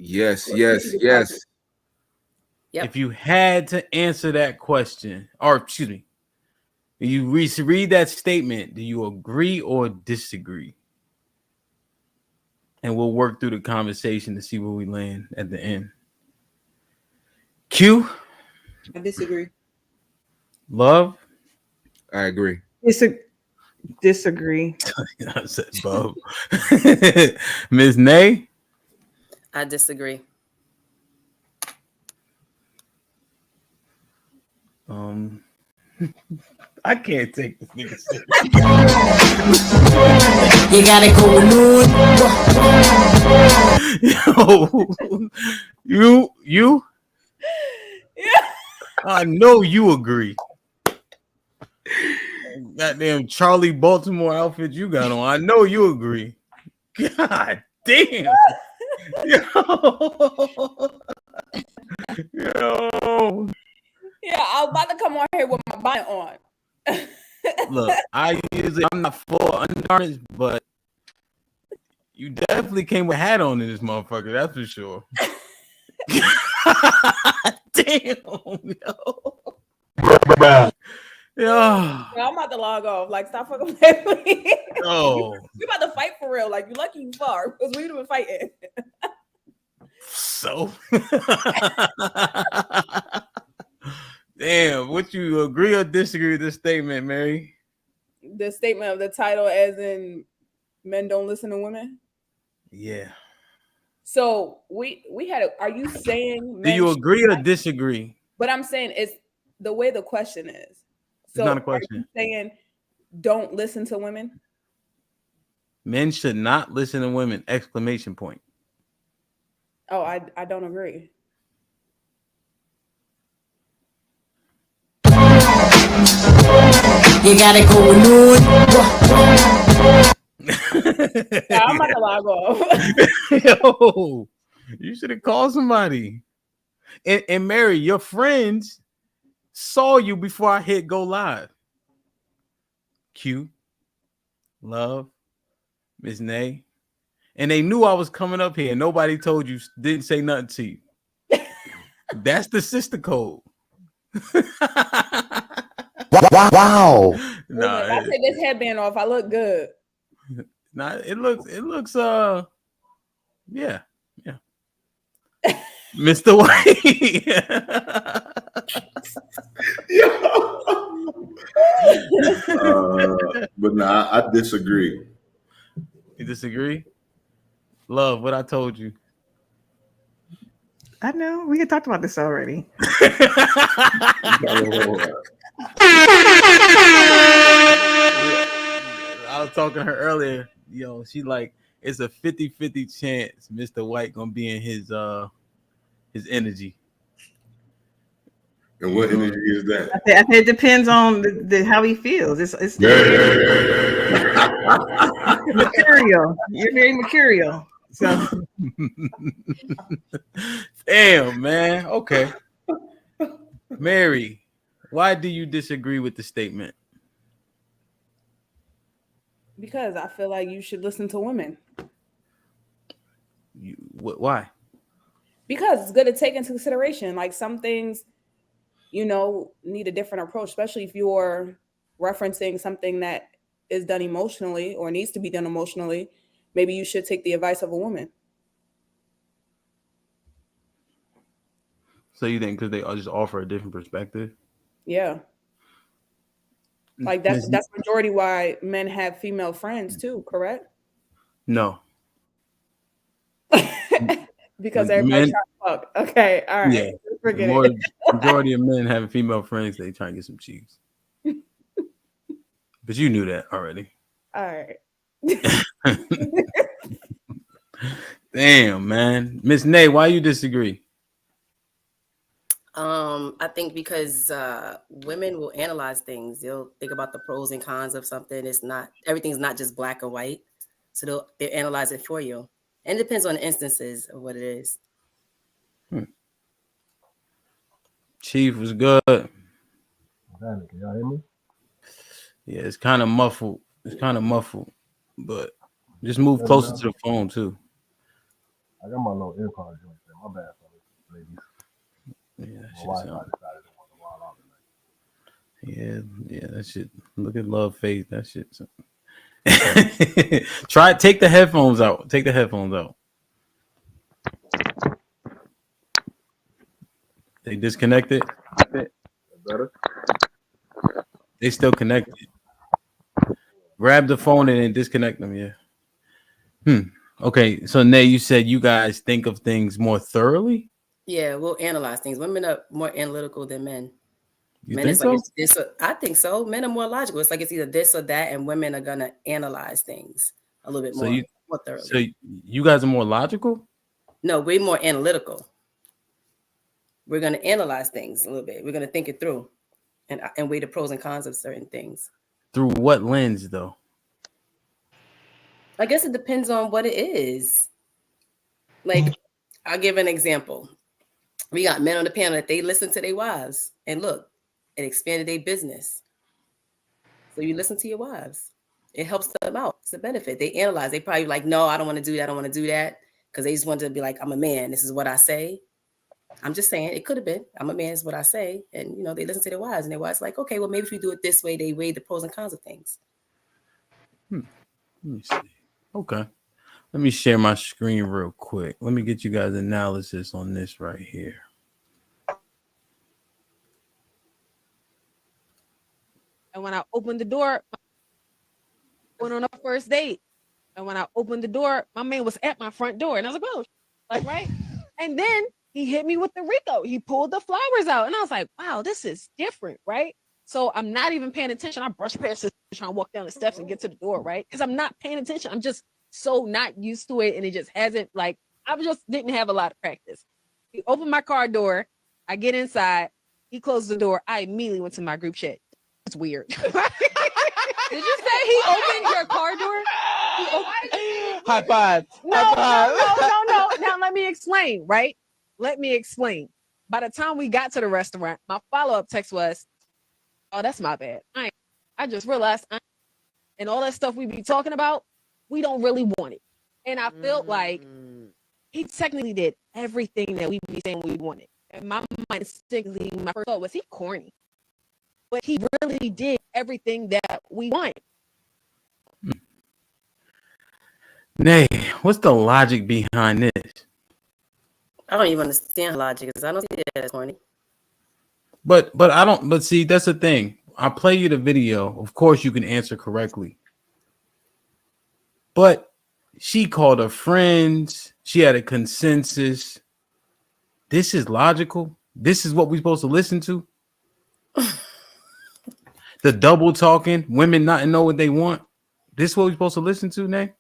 Yes. Yep. If you had to answer that question, or excuse me, you read that statement, do you agree or disagree? And we'll work through the conversation to see where we land at the end. Q? I disagree. Love? I agree. Disagree. I said Bub. Ms. Nay? I disagree. I can't take this nigga serious. You gotta go Yo, you? Yeah. I know you agree. Goddamn Charlie Baltimore outfit you got on. I know you agree. God damn. Yo. Yo. Yeah, I was about to come on here with my bonnet on. Look, I'm not for undergarments, but you definitely came with a hat on in this motherfucker. That's for sure. Damn, yo. I'm about to log off. Like, stop fucking playing with me. Oh. We about to fight for real. Like, you lucky you far because we've been fighting. So. Damn, would you agree or disagree with this statement, Mary? The statement of the title, as in men don't listen to women. Yeah. So we had. Are you saying? Do you agree or disagree? But I'm saying it's the way the question is. So it's not a question. Are you saying don't listen to women? Men should not listen to women! Exclamation point. Oh, I don't agree. You gotta go nude. Yeah, I'm about to log off. Yo, you should have called somebody. And Mary, your friends saw you before I hit go live. Q, Love, Miss Nay. And they knew I was coming up here. Nobody told you, didn't say nothing to you. That's the sister code. Wow. Nah, I take this headband off. I look good. Nah, it looks yeah. Mr. White. But nah, I disagree. You disagree? Love, what I told you. I know. We had talked about this already. I was talking to her earlier. Yo, she like, it's a 50-50 chance Mr. White gonna be in his energy. And what energy is that? I think it depends on the how he feels. It's mercurial. You're very mercurial. So damn, man. Okay. Mary, why do you disagree with the statement? Because I feel like you should listen to women. Why? Because it's good to take into consideration. Like some things, need a different approach, especially if you're referencing something that is done emotionally or needs to be done emotionally. Maybe you should take the advice of a woman. So you think because they just offer a different perspective? Yeah. Like that's majority why men have female friends too, correct? No. Because everybody's trying to fuck. Okay, all right. Yeah. Forget it. Majority of men having female friends, they try to get some cheeks. But you knew that already. All right. Damn, man. Miss Nay, why you disagree? I think because women will analyze things. They'll think about the pros and cons of something. Everything's not just black and white. So they'll analyze it for you. And it depends on the instances of what it is. Chief was good. Can y'all hear me? Yeah, it's kind of muffled. But just move closer to the phone too. I got my little in-car joint there. My bad, fellas, ladies. Yeah, that My shit wife, I sound. decided to want to wild out tonight. Yeah, that shit. Look at love, faith. That shit. Try take the headphones out. Take the headphones out. They disconnected. That better? They still connected. Grab the phone and then disconnect them. Yeah. Okay. So Nay, you said you guys think of things more thoroughly. Yeah, we'll analyze things. Women are more analytical than men. You Men think is like so? it's this. I think so. Men are more logical. It's like it's either this or that, and women are gonna analyze things a little bit So you, more so thoroughly. you guys are more logical No, we're more analytical. We're gonna analyze things a little bit. We're gonna think it through and weigh the pros and cons of certain things. through what lens, though? I guess it depends on what it is. Like, I'll give an example. We got men on the panel that they listen to their wives, and look, it expanded their business. So you listen to your wives. It helps them out. It's a benefit. They analyze. They probably like, no, I don't want to do that. I don't want to do that. Because they just want to be like, I'm a man. This is what I say. I'm just saying it could have been. I'm a man is what I say. And they listen to their wives. And their wives like, okay, well, maybe if we do it this way, they weigh the pros and cons of things. Let me see. Okay. Let me share my screen real quick. Let me get you guys analysis on this right here. And when I opened the door, went on our first date. And when I opened the door, my man was at my front door. And I was like, oh, like, right. And then he hit me with the Rico. He pulled the flowers out. And I was like, wow, this is different, right? So I'm not even paying attention. I brush past this, trying to walk down the steps and get to the door, right? Because I'm not paying attention. I'm just so not used to it. And it just hasn't, like, I just didn't have a lot of practice. He opened my car door. I get inside. He closed the door. I immediately went to my group chat. It's weird. Did you say he opened your car door? High five. No. Now let me explain, right? Let me explain. By the time we got to the restaurant, my follow-up text was, oh, that's my bad. I just realized and all that stuff we be talking about, we don't really want it. And I felt like he technically did everything that we be saying we wanted. And my mind instinctively, my first thought was he corny. But he really did everything that we want. Nay, what's the logic behind this? I don't even understand logic because I don't see that as corny. But I don't. But see, that's the thing. I play you the video. Of course, you can answer correctly. But she called her friends. She had a consensus. This is logical. This is what we're supposed to listen to. The double talking, women not know what they want. This is what we're supposed to listen to, Nay?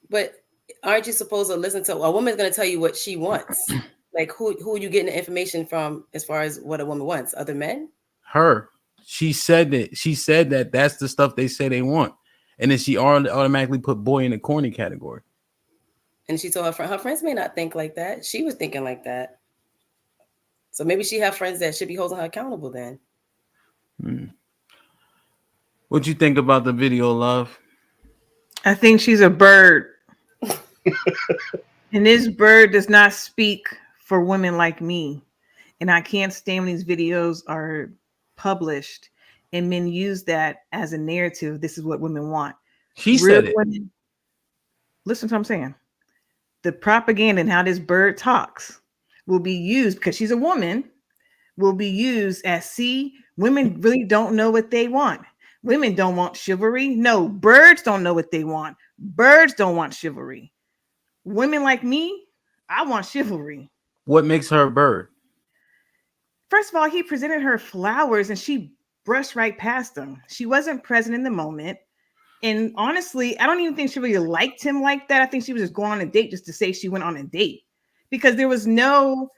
But aren't you supposed to listen to a woman's going to tell you what she wants? Like who are you getting the information from as far as what a woman wants? Other men? Her. She said that that's the stuff they say they want. And then she automatically put boy in the corny category. And she told her friends may not think like that. She was thinking like that. So maybe she have friends that should be holding her accountable then. What you think about the video, love? I think she's a bird. And this bird does not speak for women like me. And I can't stand when these videos are published and men use that as a narrative. This is what women want. She said it. Women, listen to what I'm saying. The propaganda and how this bird talks will be used because she's a woman, will be used as, see, women really don't know what they want. Women don't want chivalry. No, birds don't know what they want. Birds don't want chivalry. Women like me, I want chivalry. What makes her a bird? First of all, he presented her flowers and she brushed right past them. She wasn't present in the moment. And honestly, I don't even think she really liked him like that. I think she was just going on a date just to say she went on a date because there was no,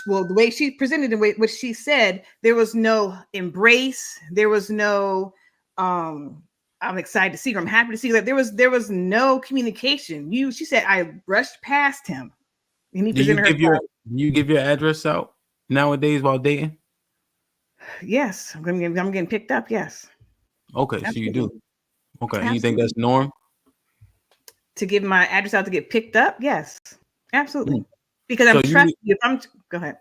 well, the way she presented the way what she said, there was no embrace. There was no, I'm excited to see her. I'm happy to see her. There was no communication. She said, I brushed past him. And he presented her. You give your address out nowadays while dating? Yes, I'm getting picked up. Yes. Okay, Absolutely. so you do. Okay, Absolutely. you think that's norm? To give my address out to get picked up? Yes. Absolutely. Because So I'm you trusting meet- you. If I'm go ahead.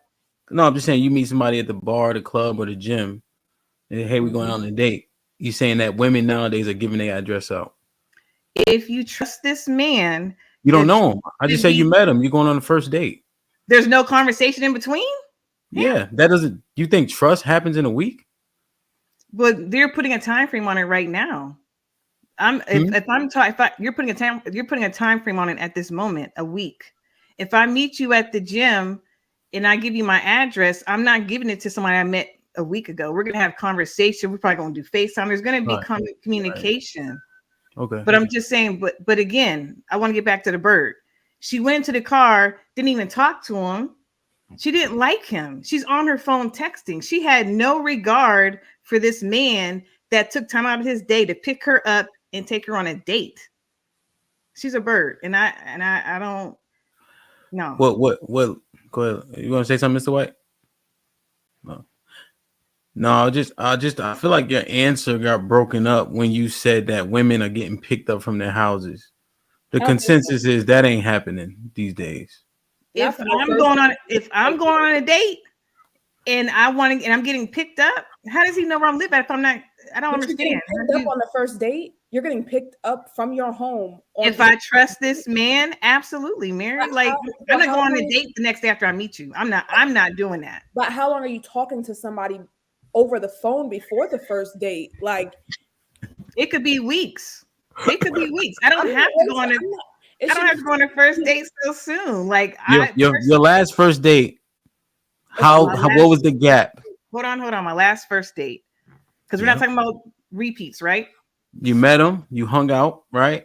No, I'm just saying you meet somebody at the bar, the club, or the gym, and hey, we're going on a date. You saying that women nowadays are giving their address out? If you trust this man, You don't the know truth him. I just should said you be- met him. You're going on the first date. There's no conversation in between. Yeah, that doesn't. You think trust happens in a week? But they're putting a time frame on it right now. You're putting a time frame on it at this moment, a week. If I meet you at the gym and I give you my address, I'm not giving it to somebody I met a week ago. We're gonna have conversation. We're probably gonna do FaceTime. There's gonna be communication. Okay. But I'm just saying, but again, I want to get back to the bird. She went into the car, didn't even talk to him. She didn't like him. She's on her phone texting. She had no regard for this man that took time out of his day to pick her up and take her on a date. She's a bird, and I don't know. What? Go ahead. You want to say something, Mr. White? No. I feel like your answer got broken up when you said that women are getting picked up from their houses. The consensus is that ain't happening these days. If I'm going on a date and I'm getting picked up, how does he know where I'm living if I'm not? I don't understand. You're getting picked up on the first date. You're getting picked up from your home. If I trust this man, absolutely, Mary. Like I'm not going on a date the next day after I meet you. I'm not doing that. But how long are you talking to somebody over the phone before the first date? Like it could be weeks. It could be weeks. I don't have to go on a first date so soon. Like your last first date. What was the gap? Hold on. My last first date. Because we're not talking about repeats, right? You met him, you hung out, right?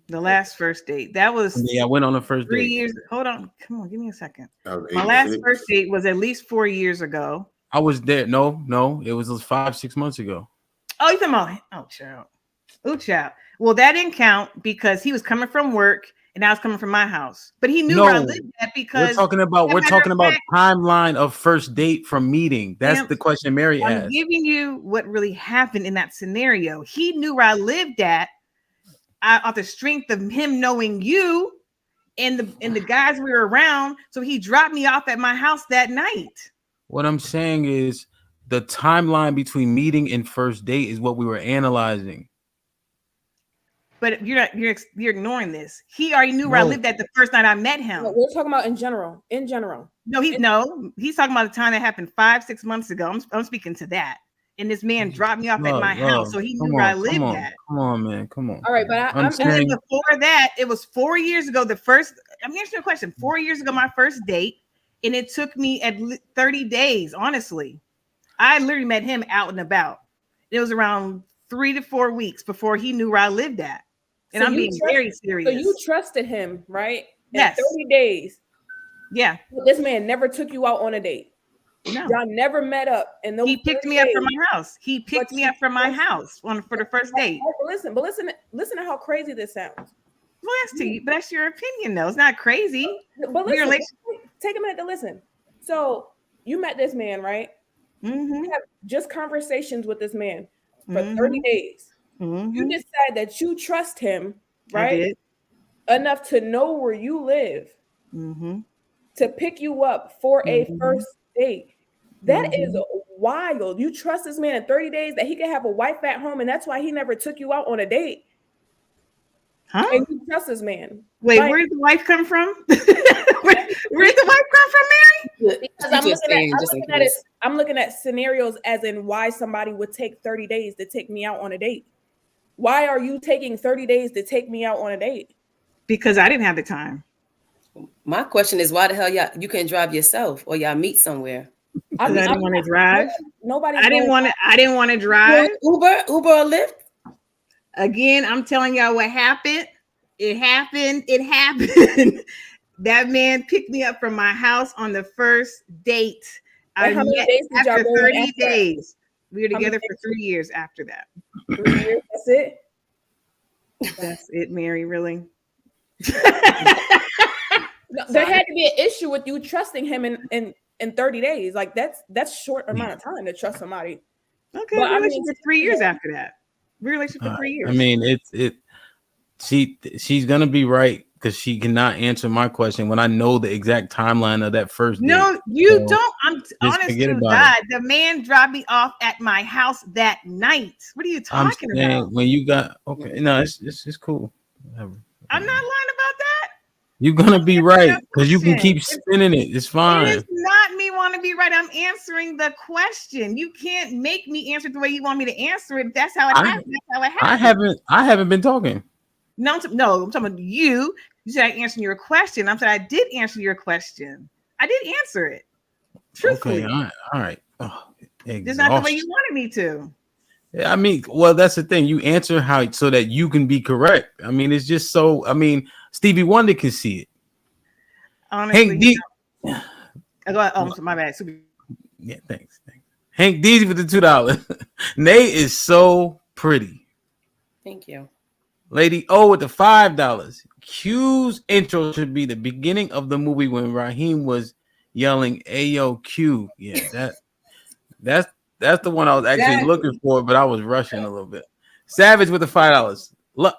The last first date. That was I went on the first 3 date. years. Hold on. Come on, give me a second. My last first date was at least 4 years ago. I was there. No, it was 5-6 months ago. Oh, you talking about child. Well, that didn't count because he was coming from work and I was coming from my house. But he knew where I lived at because we're talking about timeline of first date from meeting. That's the question Mary asked. I'm giving you what really happened in that scenario. He knew where I lived at off the strength of him knowing you and the guys we were around. So he dropped me off at my house that night. What I'm saying is the timeline between meeting and first date is what we were analyzing. But you're ignoring this. He already knew where I lived at the first night I met him. No, we're talking about in general. No, he's talking about the time that happened 5-6 months ago. I'm speaking to that. And this man dropped me off at my house, so he knew where I lived at. Come on, man. Come on. All right, but and then before that, it was 4 years ago. I'm answering your question. 4 years ago, my first date, and it took me at 30 days. Honestly, I literally met him out and about. It was around 3 to 4 weeks before he knew where I lived at. And I'm being very serious. So you trusted him, right? Yes. 30 days. Yeah. This man never took you out on a date. No. Y'all never met up. And he picked me up from my house. For the first date. But listen to how crazy this sounds. Well, that's your opinion, though. It's not crazy. But listen, take a minute to listen. So you met this man, right? Mm-hmm. You have just conversations with this man for 30 days. Mm-hmm. You decide that you trust him, right? I did. Enough to know where you live, to pick you up for a first date. That is wild. You trust this man in 30 days that he can have a wife at home, and that's why he never took you out on a date. Huh? And you trust this man. Wait, where did the wife come from? Where did the wife come from, Mary? Because I'm looking at scenarios as in why somebody would take 30 days to take me out on a date. Why are you taking 30 days to take me out on a date? Because I didn't have the time. My question is, why the hell you can't drive yourself or y'all meet somewhere? I didn't want to drive. I didn't want to drive. Uber or Lyft? Again, I'm telling y'all what happened. It happened. That man picked me up from my house on the first date. How many days did y'all go 30 days. We were together for 3 years after that. 3 years? That's it? That's it, Mary, really? No, there had to be an issue with you trusting him in 30 days. Like that's short amount of time to trust somebody. Okay, but relationship for 3 years after that. Relationship for 3 years. I mean, she's gonna be right because she cannot answer my question when I know the exact timeline of that first date. No, you So, don't. I'm just honest forget to about God. The man dropped me off at my house that night. What are you I'm talking saying about? when you got no, it's cool. Whatever. I'm not lying about that. You're gonna be right because you can keep Question. spinning it. It's It fine. is not me want to be right. I'm answering the question. You can't make me answer it the way you want me to answer it. That's how it happens. That's how it happens. I haven't been talking. No, I'm talking about you. You said I answered your question. I'm saying I did answer your question. I did answer it. Truthfully. Okay, all right. Oh, Just not the way you wanted me to. Yeah, I mean, well, that's the thing. You answer how so that you can be correct. I mean, it's just so. I mean, Stevie Wonder can see it. Honestly, Hank D. go ahead. Oh, my bad. Yeah, thanks. Hank D for the $2. Nate is so pretty. Thank you. Lady O with the $5. Q's intro should be the beginning of the movie when Raheem was yelling "Ayo Q." Yeah, that's the one I was actually looking for, but I was rushing a little bit. Savage with the $5. Look,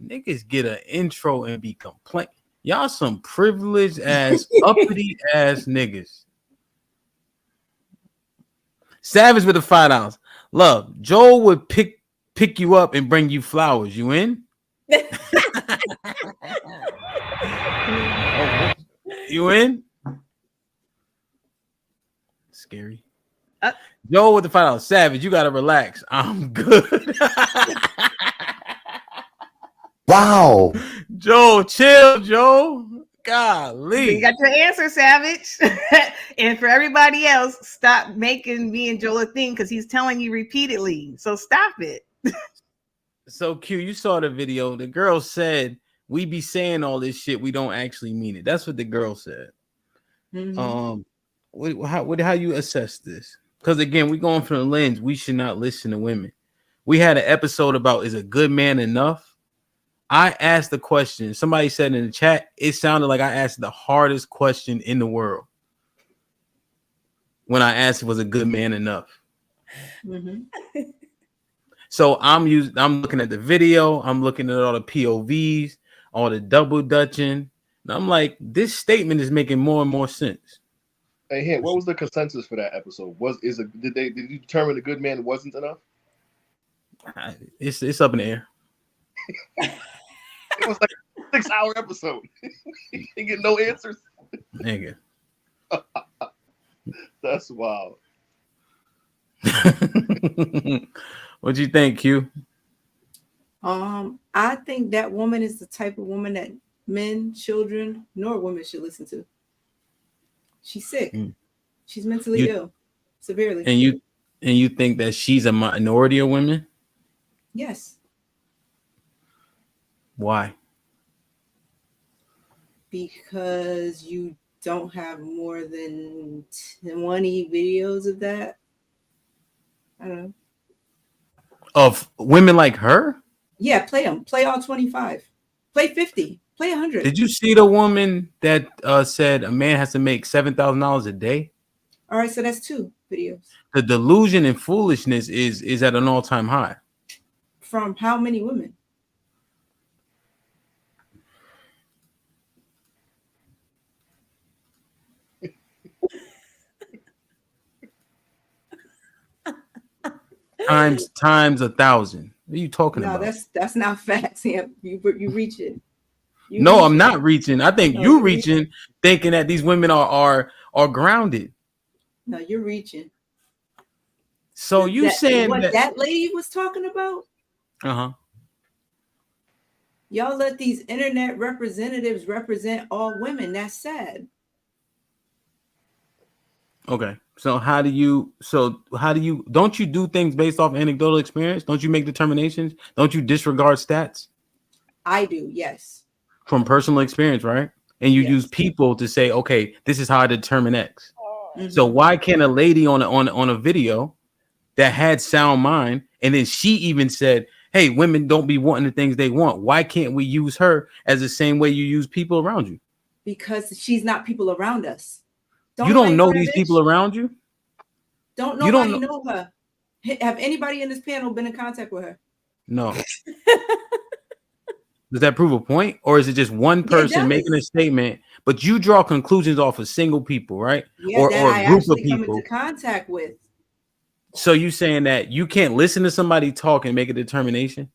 niggas get an intro and be complaining. Y'all some privileged ass, uppity ass niggas. Savage with the $5. Love, Joel would pick you up and bring you flowers. You in? You in? Scary. Joel with the $5. Savage, you gotta relax. I'm good. Wow. Joel, chill, Joel. Golly. You got your answer, Savage. And for everybody else, stop making me and Joel a thing because he's telling you repeatedly. So stop it. So Q, you saw the video. The girl said, "We be saying all this shit, we don't actually mean it." That's what the girl said. Mhm. How you assess this? Because again, we going from the lens, we should not listen to women. We had an episode about is a good man enough? I asked the question. Somebody said in the chat, it sounded like I asked the hardest question in the world when I asked, was a good man enough? Mhm. So I'm looking at the video, I'm looking at all the POVs, all the double dutching. And I'm like, this statement is making more and more sense. Hey, Hint, what was the consensus for that episode? Did you determine the good man wasn't enough? It's up in the air. It was like a 6-hour episode. You didn't get no answers. Nigga. That's wild. What you think, Q? I think that woman is the type of woman that men, children, nor women should listen to. She's sick. She's mentally ill, severely. And you think that she's a minority of women? Yes. Why? Because you don't have more than 20 videos of that. I don't know. Of women like her? Yeah, play them. Play all 25. Play 50. Play 100. Did you see the woman that said a man has to make $7,000 a day? All right, so that's 2 videos. The delusion and foolishness is at an all-time high. From how many women? times 1,000. What are you talking about? No, that's not facts. Hamp. You reach it. No, I'm not reaching. I think you reaching, thinking that these women are grounded. No, you're reaching. So you saying what that lady was talking about? Uh-huh. Y'all let these internet representatives represent all women. That's sad. Okay. So how do you don't you do things based off anecdotal experience? Don't you make determinations? Don't you disregard stats? I do, yes. From personal experience, right? And you use people to say, okay, this is how I determine X. Mm-hmm. So why can't a lady on a video that had sound mind, and then she even said, hey, women don't be wanting the things they want. Why can't we use her as the same way you use people around you? Because she's not people around us. You don't know these people around you? Don't nobody know her. Have anybody in this panel been in contact with her? No. Does that prove a point, or is it just one person making a does. statement, but you draw conclusions off of single people, right? Yeah, that Or I a group of actually come people. into contact with. So you saying that you can't listen to somebody talk and make a determination?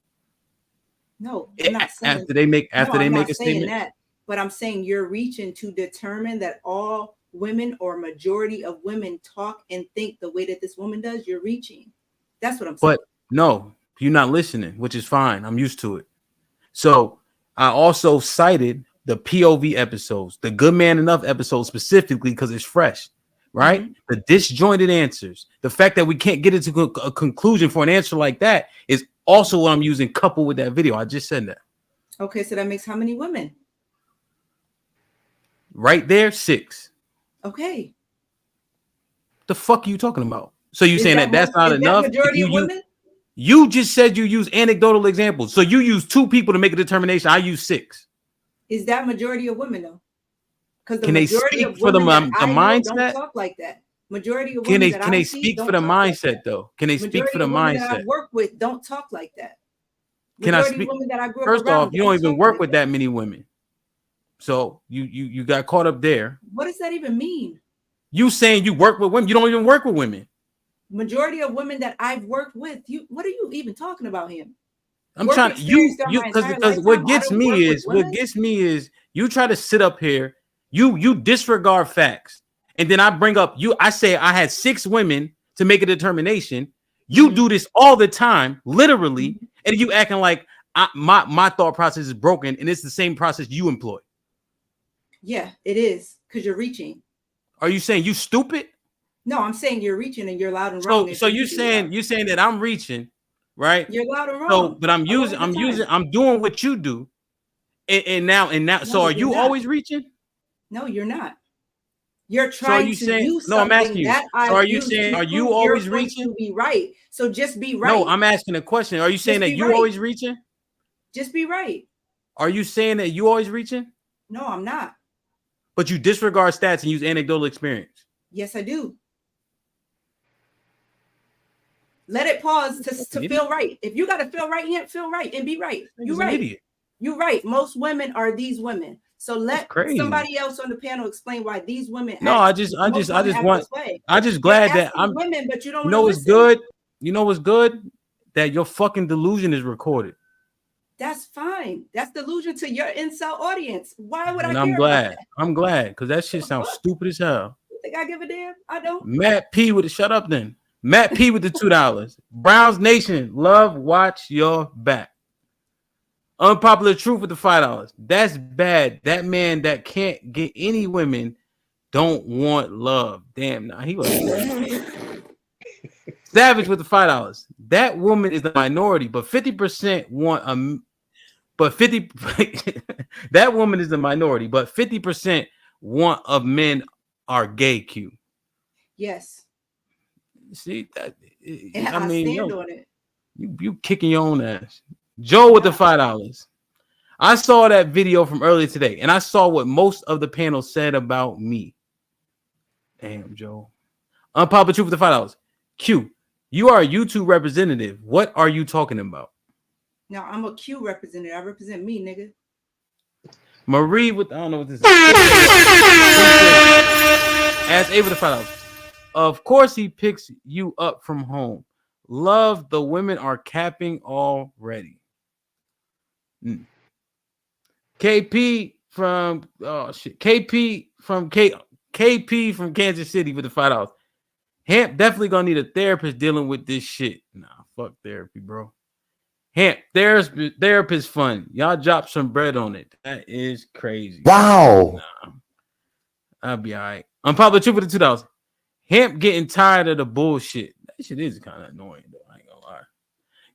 No, I'm not saying after they make I'm not a saying statement. that, but I'm saying you're reaching to determine that all women or majority of women talk and think the way that this woman does. You're reaching. That's what I'm saying. But no, you're not listening, which is fine. I'm used to it. So I also cited the POV episodes, the Good Man Enough episodes specifically because it's fresh, right? Mm-hmm. The disjointed answers, the fact that we can't get into a conclusion for an answer like that is also what I'm using coupled with that video. I just said that. Okay, so that makes how many women? Right there, 6. Okay. The fuck are you talking about? So you saying that that's not is enough? that majority of women? You just said you use anecdotal examples. So you use 2 people to make a determination. I use 6. Is that majority of women though? Because the Can they majority speak of for the women that I know mindset? don't talk like that. Majority of Can women they that can I they see speak don't for the talk like mindset that. though? Can they speak for Majority the of women that mindset? I've worked with don't talk like that. Can I Majority speak? of women that I grew up First around off, you don't even talk work like with that many women. So you got caught up there. What does that even mean? You saying you work with women. You don't even work with women. Majority of women that I've worked with, what are you even talking about him? I'm trying you because what gets me is you try to sit up here, you disregard facts, and then I bring up I say I had 6 women to make a determination. You do this all the time, literally, and you acting like my thought process is broken, and it's the same process you employ. Yeah, it is because you're reaching. Are you saying you stupid? No, I'm saying you're reaching and you're loud and wrong. So you saying that I'm reaching, right? You're loud and wrong. So, but I'm doing what you do, and now. No, So are you always reaching? No, you're not. You're trying to use no, I'm asking you. that So I've used to are you prove always your point reaching? to be right. So just be right. No, I'm asking a question. Are you saying that you always reaching? Just be right. Are you saying that you always reaching? No, I'm not. But you disregard stats and use anecdotal experience. Yes, I do. Let it pause to feel right. If you got to feel right, you feel right and be right. You're right. Idiot. You're right. Most women are these women. So let somebody else on the panel explain why these women. No, I'm just glad that I'm women, but you don't. You know what's good? You know what's good? That your fucking delusion is recorded. That's fine. That's delusion to your incel audience. Why would I care? I'm glad because that shit sounds stupid as hell. You think I give a damn? I don't. Matt P with shut up then. Matt P with the $2. Browns Nation, love, watch your back. Unpopular truth with the $5. That's bad. That man that can't get any women don't want love. Damn, nah, he was Savage with the $5. That woman is the minority, but 50% want but 50 that woman is the minority, but 50% want of men are gay. Q. Yes. See that? I mean, stand on it. You kicking your own ass. Joe with the $5. I saw that video from earlier today, and I saw what most of the panel said about me. Damn, Joe. Unpopular truth with the $5. Q, you are a YouTube representative. What are you talking about? No, I'm a Q representative. I represent me, nigga. Marie with I don't know what this is. Ask A with the $5. Of course, he picks you up from home. Love, the women are capping already. KP from KP from Kansas City with the $5. Hamp definitely gonna need a therapist dealing with this shit. Nah, fuck therapy, bro. Hamp, therapist fun. Y'all drop some bread on it. That is crazy. Wow. Nah, I'll be all right. Unpopular truth with the $2. Hamp getting tired of the bullshit. That shit is kind of annoying, though. I ain't gonna lie.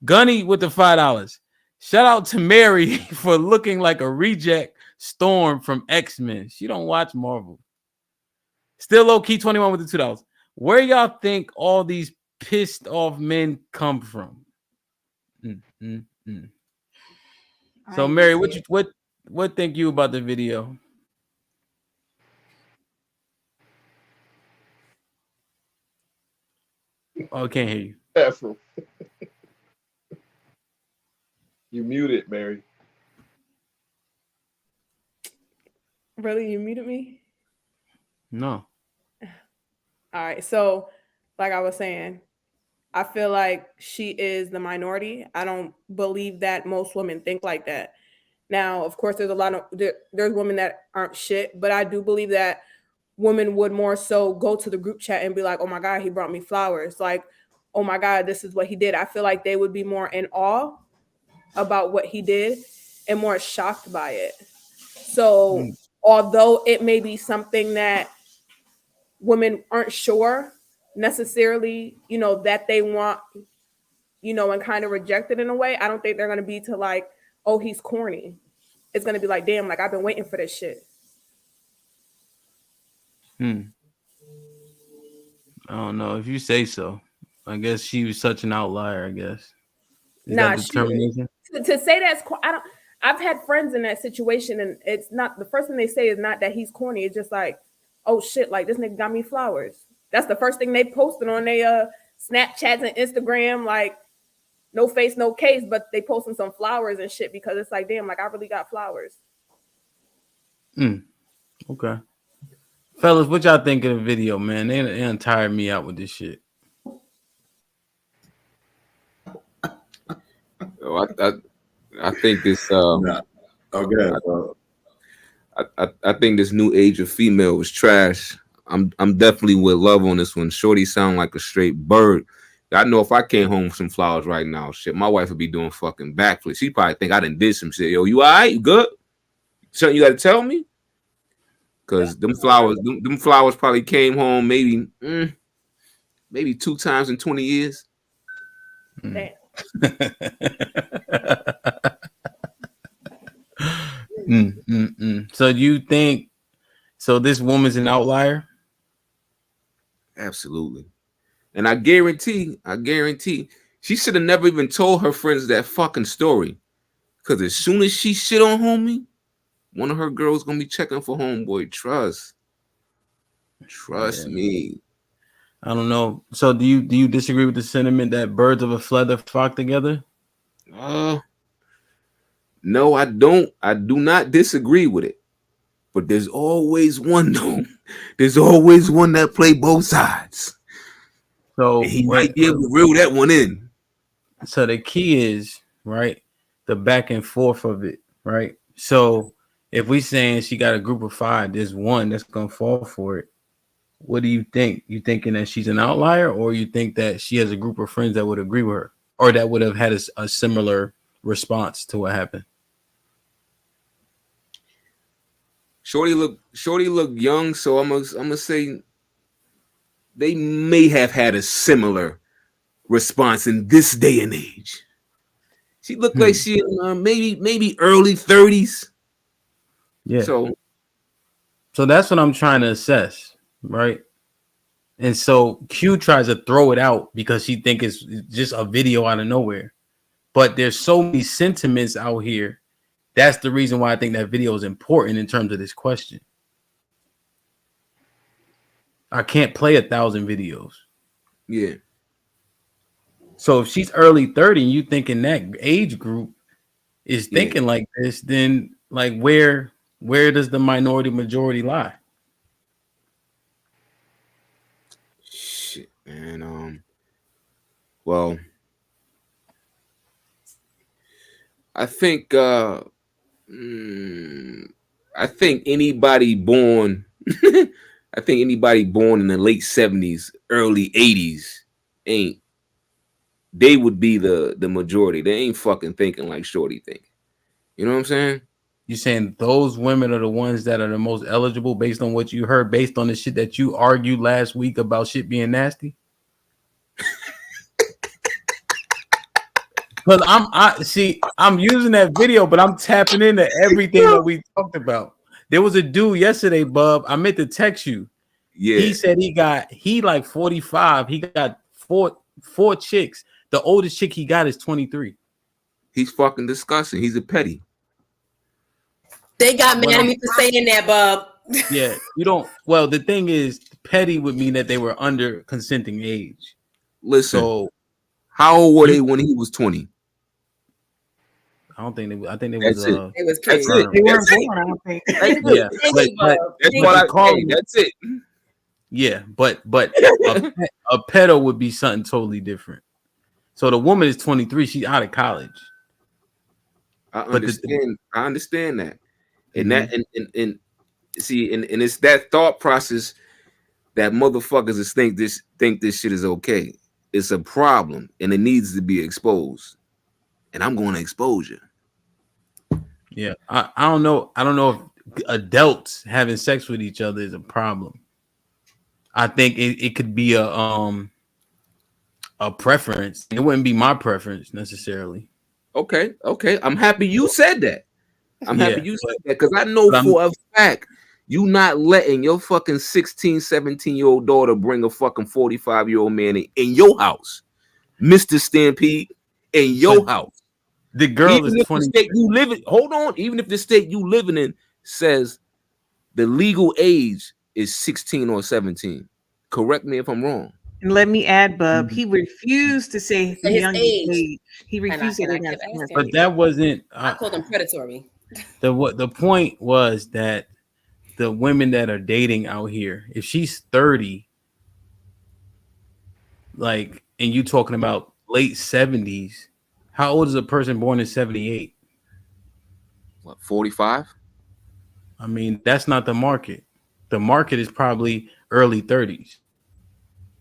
Gunny with the $5. Shout out to Mary for looking like a reject Storm from X-Men. She don't watch Marvel. Still low key 21 with the $2. Where y'all think all these pissed off men come from? So Mary, what think you about the video? Oh, I can't hear you. You muted, Mary. Really, you muted me? No. All right. So, like I was saying, I feel like she is the minority. I don't believe that most women think like that. Now, of course, there's a lot of there's women that aren't shit, but I do believe that women would more so go to the group chat and be like, "Oh my god, he brought me flowers." Like, "Oh my god, this is what he did." I feel like they would be more in awe about what he did and more shocked by it. So, although it may be something that women aren't sure necessarily, that they want, and kind of reject it in a way, I don't think they're going to be to like, "Oh, he's corny." It's going to be like, "Damn, like I've been waiting for this shit." I don't know if you say so. I guess she was such an outlier. I guess. Is that determination? To say that's, I don't. I've had friends in that situation, and it's not the first thing they say is not that he's corny. It's just like, "Oh shit, like this nigga got me flowers." That's the first thing they posted on their Snapchats and Instagram, like no face, no case, but they posting some flowers and shit because it's like, damn, like I really got flowers. Okay. Fellas, what y'all think of the video, man? They done tired me out with this shit. I think this. I think this new age of female is trash. I'm definitely with love on this one. Shorty sound like a straight bird. I know if I came home with some flowers right now, shit, my wife would be doing fucking backflips. She probably think I done did some shit. Yo, you all right? You good? Something you got to tell me? Because them flowers probably came home maybe 2 times in 20 years. Damn. So do you think this woman's an outlier? Absolutely. And I guarantee she should have never even told her friends that fucking story. Because as soon as she shit on homie, one of her girls gonna be checking for homeboy. Trust me. I don't know. So do you disagree with the sentiment that birds of a feather flock together? No, I don't. I do not disagree with it. But there's always one though. There's always one that play both sides. So and he might be able to reel that one in. So the key is, right, the back and forth of it, right? So if we saying she got a group of 5, there's one that's gonna fall for it. What do you think? You thinking that she's an outlier, or you think that she has a group of friends that would agree with her, or that would have had a similar response to what happened? Shorty look young, so I'm gonna say they may have had a similar response in this day and age. She looked like she maybe early 30s. Yeah. So that's what I'm trying to assess, right? And so Q tries to throw it out because she think it's just a video out of nowhere. But there's so many sentiments out here. That's the reason why I think that video is important in terms of this question. I can't play 1,000 videos. Yeah. So if she's early 30 and you think in that age group is thinking like this, then like where does the minority majority lie? Shit, man. Well, I think anybody born in the late 70s, early 80s they would be the majority. They ain't fucking thinking like Shorty think. You know what I'm saying? You saying those women are the ones that are the most eligible based on what you heard, based on the shit that you argued last week about shit being nasty? Because I'm using that video, but I'm tapping into everything that we talked about. There was a dude yesterday, Bub. I meant to text you. Yeah. He said he like 45. He got four chicks. The oldest chick he got is 23. He's fucking disgusting. He's a petty. They got mad at me for saying that, Bob. Yeah, you don't. Well, the thing is, petty would mean that they were under consenting age. Listen, so how old were they when he was 20? I don't think they. I think they That's was. it. It was That's kids. it. They weren't That's it. born, I don't think. That's it. Yeah, Thank but you, That's Bob. what I call say. That's it. yeah, but a pedo would be something totally different. So the woman is 23. She's out of college. I But understand. I understand that, and Mhm. that and see, and it's that thought process that motherfuckers is think this shit is okay. It's a problem, and it needs to be exposed. And I'm going to expose you. Yeah, I don't know. I don't know if adults having sex with each other is a problem. I think it could be a preference. It wouldn't be my preference necessarily. Okay. I'm happy you said that. I'm happy you said that because I know but for a fact you not letting your fucking 16, 17-year-old daughter bring a fucking 45-year-old man in your house, Mr. Stampede, in your house. The girl Even is if 20. the state you live in, hold on, even if the state you living in says the legal age is 16 or 17. Correct me if I'm wrong. And let me add, Bub, he refused to say the His youngest age. age. He refused to And I say kept that. asking. But that wasn't. I called him predatory. The point was that the women that are dating out here, if she's 30, like, and you talking about late 70s, how old is a person born in 78? What, 45? I mean, that's not the market. The market is probably early 30s.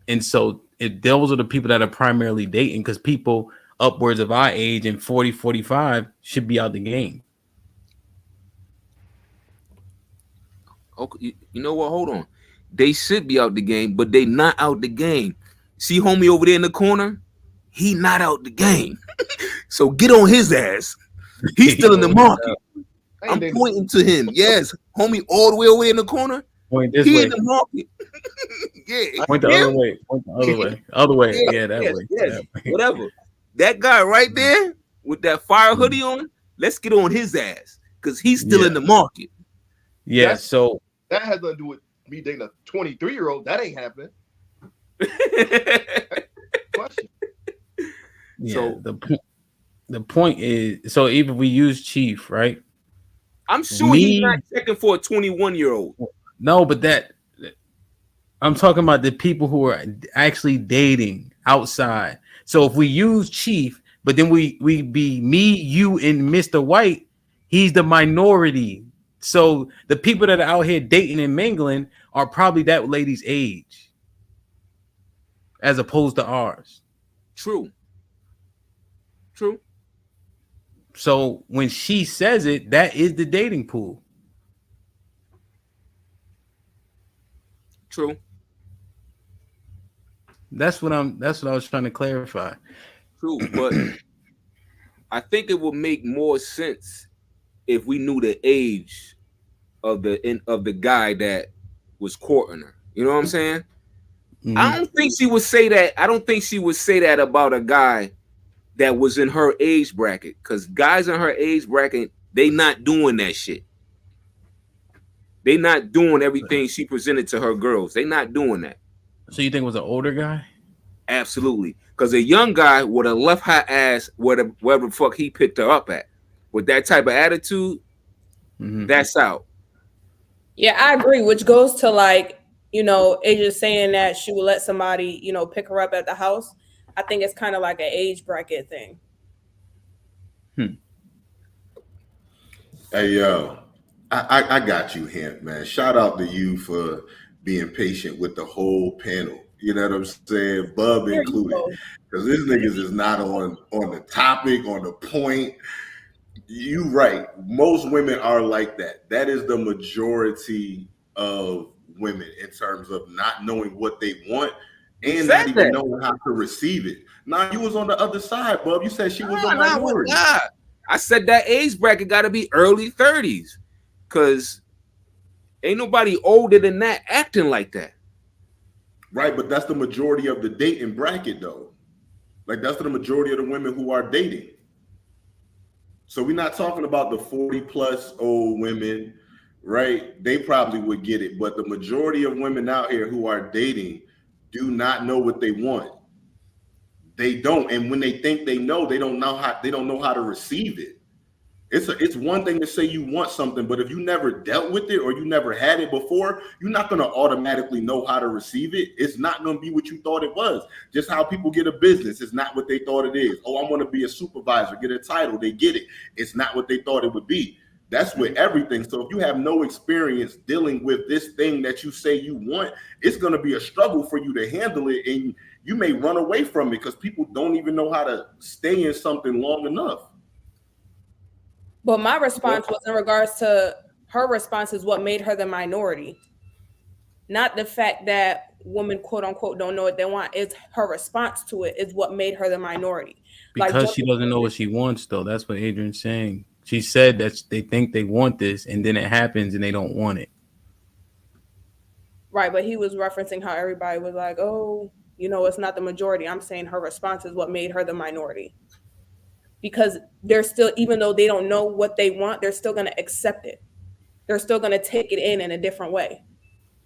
And so those are the people that are primarily dating, because people upwards of our age and 40, 45 should be out the game. Okay, you know what? Hold on. They should be out the game, but they not out the game. See homie over there in the corner? He not out the game. So get on his ass. He's still in the market. I'm pointing to him. Yes, homie, all the way over in the corner. Point this He way. in the market. Yeah, Point the other way. Point the other way. Other way. Yeah, that way. Yes. That way. Whatever. That guy right there with that fire hoodie on, let's get on his ass because he's still in the market. Yeah, so that has nothing to do with me dating a 23-year-old. That ain't happening. Question. Yeah, So the point is, so even we use Chief, right? I'm sure he's not checking for a 21-year-old. No, but that I'm talking about the people who are actually dating outside. So if we use Chief, but then we be me, you, and Mr. White, he's the minority. So the people that are out here dating and mingling are probably that lady's age, as opposed to ours. True. So when she says it, that is the dating pool. True. That's what I was trying to clarify. True, but I think it would make more sense if we knew the age of the guy that was courting her. You know what I'm saying? Mm-hmm. I don't think she would say that. I don't think she would say that about a guy that was in her age bracket, because guys in her age bracket, they not doing that shit. They not doing everything she presented to her girls. They not doing that. So you think it was an older guy? Absolutely. Because a young guy would have left her ass wherever the fuck he picked her up at. With that type of attitude, that's out. Yeah, I agree, which goes to like, Asia saying that she would let somebody, pick her up at the house. I think it's kind of like an age bracket thing. Hey, yo, I got you, Hamp, man. Shout out to you for being patient with the whole panel. You know what I'm saying? Bub included. Because this niggas is not on the topic, on the point. You right. Most women are like that. That is the majority of women in terms of not knowing what they want and not even knowing how to receive it. Now, you was on the other side, Bub. You said she was a minority. I said that age bracket got to be early 30s, because ain't nobody older than that acting like that. Right, but that's the majority of the dating bracket, though. Like, that's the majority of the women who are dating. So we're not talking about the 40-plus old women, right? They probably would get it. But the majority of women out here who are dating do not know what they want. They don't. And when they think they know, they don't know how to receive it. It's one thing to say you want something, but if you never dealt with it or you never had it before, you're not going to automatically know how to receive it. It's not going to be what you thought it was. Just how people get a business, it's not what they thought it is. Oh, I want to be a supervisor, get a title, they get it. It's not what they thought it would be. That's with everything. So if you have no experience dealing with this thing that you say you want, it's going to be a struggle for you to handle it, and you may run away from it because people don't even know how to stay in something long enough. But my response was in regards to her response is what made her the minority. Not the fact that women, quote unquote, don't know what they want. It's her response to it is what made her the minority. Because she doesn't know what she wants, though. That's what Adrian's saying. She said that they think they want this, and then it happens and they don't want it. Right, but he was referencing how everybody was like, oh, it's not the majority. I'm saying her response is what made her the minority. Because they're still, even though they don't know what they want, they're still going to accept it. They're still going to take it in a different way,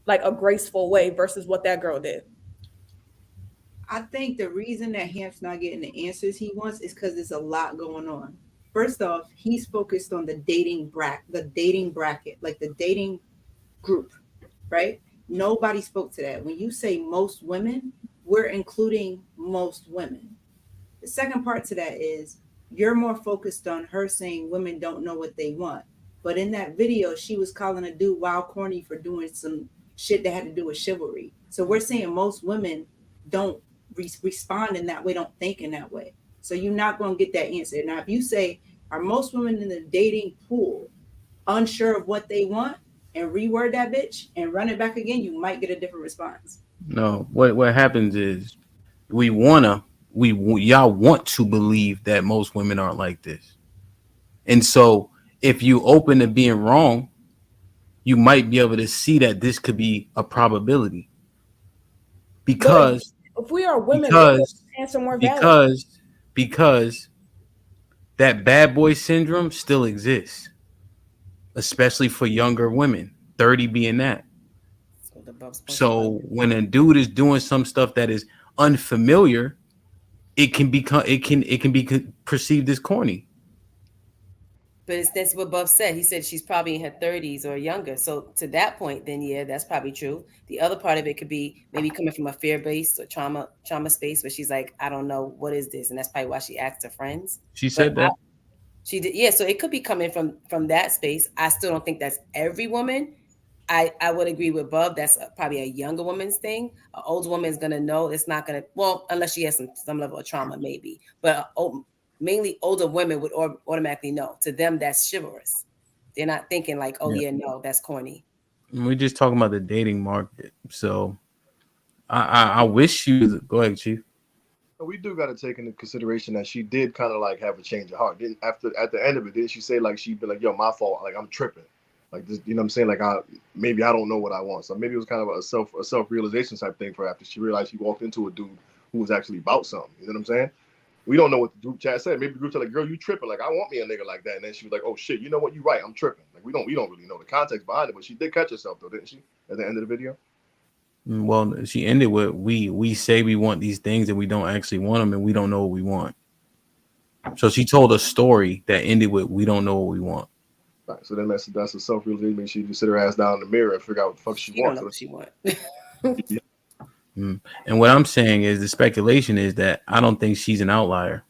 like a graceful way versus what that girl did. I think the reason that Hamp's not getting the answers he wants is because there's a lot going on. First off, he's focused on the dating bracket, like the dating group, right? Nobody spoke to that. When you say most women, we're including most women. The second part to that is you're more focused on her saying women don't know what they want. But in that video, she was calling a dude wild corny for doing some shit that had to do with chivalry. So we're saying most women don't respond in that way, don't think in that way. So you're not going to get that answer. Now, if you say, are most women in the dating pool unsure of what they want, and reword that bitch and run it back again, you might get a different response. No, what happens is y'all want to believe that most women aren't like this. And so if you open to being wrong, you might be able to see that this could be a probability. Because if we are women, answer more because that bad boy syndrome still exists, especially for younger women, 30 being that. So when a dude is doing some stuff that is unfamiliar, it can be perceived as corny. But that's what Buff said. He said she's probably in her 30s or younger. So to that point, then yeah, that's probably true. The other part of it could be maybe coming from a fear-based or trauma space where she's like, I don't know, what is this? And that's probably why she asked her friends. She said that. She did, yeah. So it could be coming from that space. I still don't think that's every woman. I would agree with Bub. That's probably a younger woman's thing. An older woman is gonna know. It's not gonna, well, unless she has some level of trauma, maybe. But mainly older women would automatically know. To them, that's chivalrous. They're not thinking like, oh yeah, no, that's corny. We're just talking about the dating market. So I wish you go ahead, Chief. We do got to take into consideration that she did kind of like have a change of heart. Didn't at the end of it, didn't she say like she'd be like, yo, my fault, like I'm tripping. Like this, you know what I'm saying? Like maybe I don't know what I want. So maybe it was kind of a self-realization type thing for her after she realized she walked into a dude who was actually about something. You know what I'm saying? We don't know what the group chat said. Maybe the group chat like, girl, you tripping. Like, I want me a nigga like that. And then she was like, oh shit, you know what? You're right. I'm tripping. Like we don't really know the context behind it, but she did catch herself though, didn't she? At the end of the video. Well, she ended with we say we want these things and we don't actually want them and we don't know what we want. So she told a story that ended with we don't know what we want. Right, so then that's a self-realization. She just sit her ass down in the mirror and figure out what the fuck she wants. Don't know what she want. And what I'm saying is the speculation is that I don't think she's an outlier.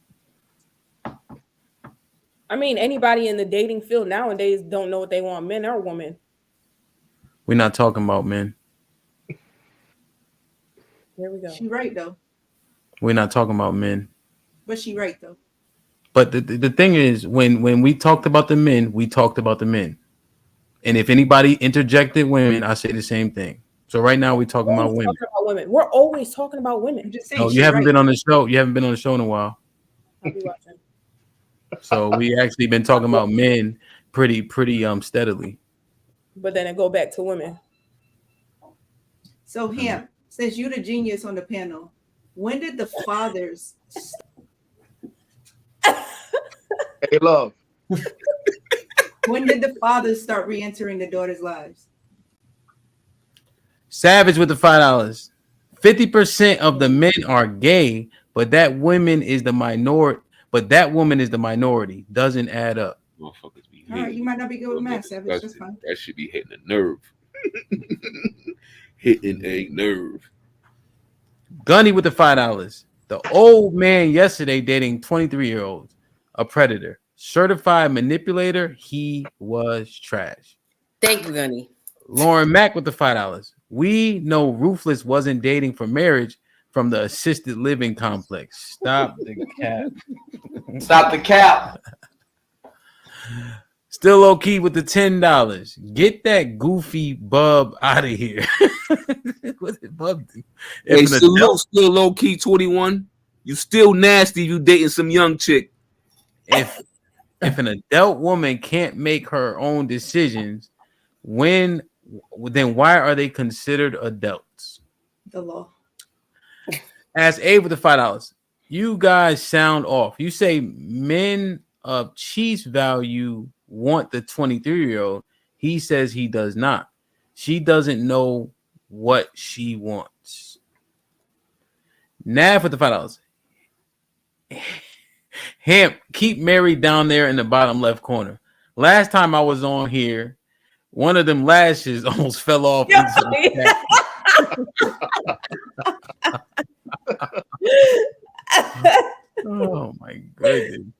I mean, anybody in the dating field nowadays don't know what they want, men or women. We're not talking about men. Here we go. She right though. We're not talking about men. But she right though. But the thing is, when we talked about the men, we talked about the men. And if anybody interjected women, I say the same thing. So right now we're talking about women. We're always talking about women. No, you haven't been on the show. You haven't been on the show in a while. I'll be watching. So we actually been talking about men pretty steadily. But then it go back to women. So Hamp, since you're the genius on the panel, when did the fathers Hey, love. when did the fathers start re-entering the daughters' lives? Savage with the $5. 50% of the men are gay, but that woman is the minority. Doesn't add up. Motherfuckers be All right, hating. you might not be good with math, Savage. That's Disgusting. fine. That should be hitting a nerve. Hitting a nerve. Gunny with the $5. The old man yesterday dating 23-year-olds, a predator, certified manipulator. He was trash. Thank you, Gunny. Lauren Mack with the $5. We know Ruthless wasn't dating for marriage from the assisted living complex. Stop the cap. Stop the cap. Still low key with the $10. Get that goofy bub out of here. What's it bub do? Hey, still low key 21. You still nasty. You dating some young chick. If an adult woman can't make her own decisions, then why are they considered adults? The law. Ask Abe with the $5. You guys sound off. You say men of Chiefs value want the 23-year-old. He says he does not. She doesn't know what she wants. Nav with the $5. Hamp, keep Mary down there in the bottom left corner. Last time I was on here, one of them lashes almost fell off into the cat. Oh my goodness.